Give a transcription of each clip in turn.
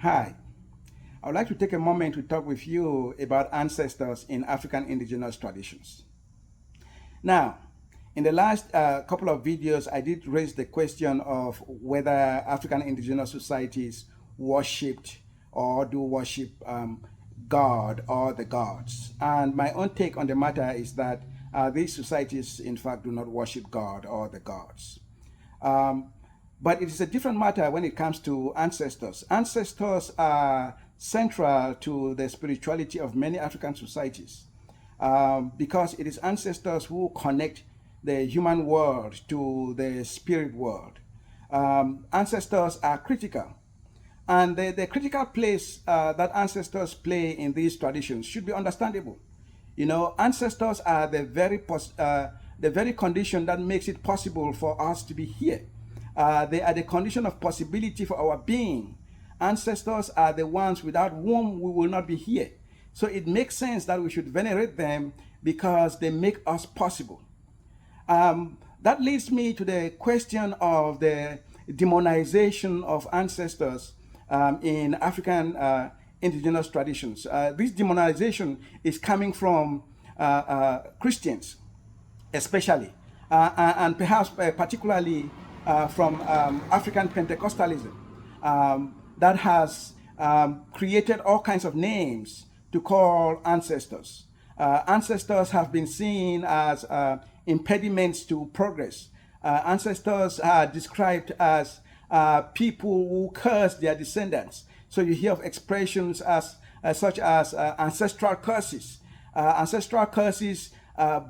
Hi, I would like to take a moment to talk with you about ancestors in African indigenous traditions. Now, in the last couple of videos, I did raise the question of whether African indigenous societies worshipped or do worship God or the gods. And my own take on the matter is that these societies, in fact, do not worship God or the gods. Um, but it is a different matter when it comes to ancestors. Ancestors are central to the spirituality of many African societies because it is ancestors who connect the human world to the spirit world. Ancestors are critical. And the critical place that ancestors play in these traditions should be understandable. You know, ancestors are the very condition that makes it possible for us to be here. They are the condition of possibility for our being. Ancestors are the ones without whom we will not be here. So it makes sense that we should venerate them because they make us possible. That leads me to the question of the demonization of ancestors in African indigenous traditions. This demonization is coming from Christians, especially, and perhaps particularly from African Pentecostalism, that has created all kinds of names to call ancestors. Ancestors have been seen as impediments to progress. Ancestors are described as people who curse their descendants. So you hear of expressions as such as ancestral curses. Ancestral curses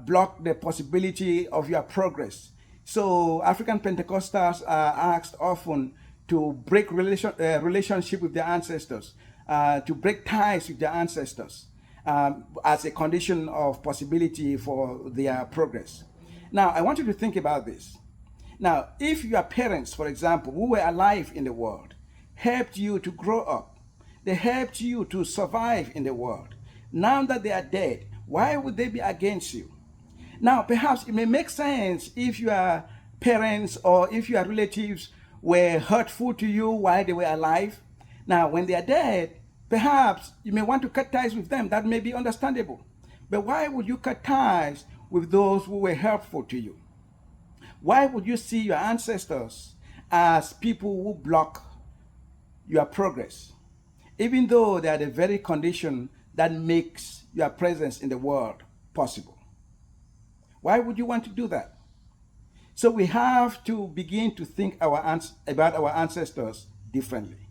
block the possibility of your progress. So African Pentecostals are asked often to break relationship with their ancestors, to break ties with their ancestors as a condition of possibility for their progress. Now, I want you to think about this. Now, if your parents, for example, who were alive in the world, helped you to grow up, they helped you to survive in the world. Now that they are dead, why would they be against you? Now, perhaps it may make sense if your parents or if your relatives were hurtful to you while they were alive. Now, when they are dead, perhaps you may want to cut ties with them. That may be understandable. But why would you cut ties with those who were helpful to you? Why would you see your ancestors as people who block your progress, even though they are the very condition that makes your presence in the world possible? Why would you want to do that? So we have to begin to think about our ancestors differently.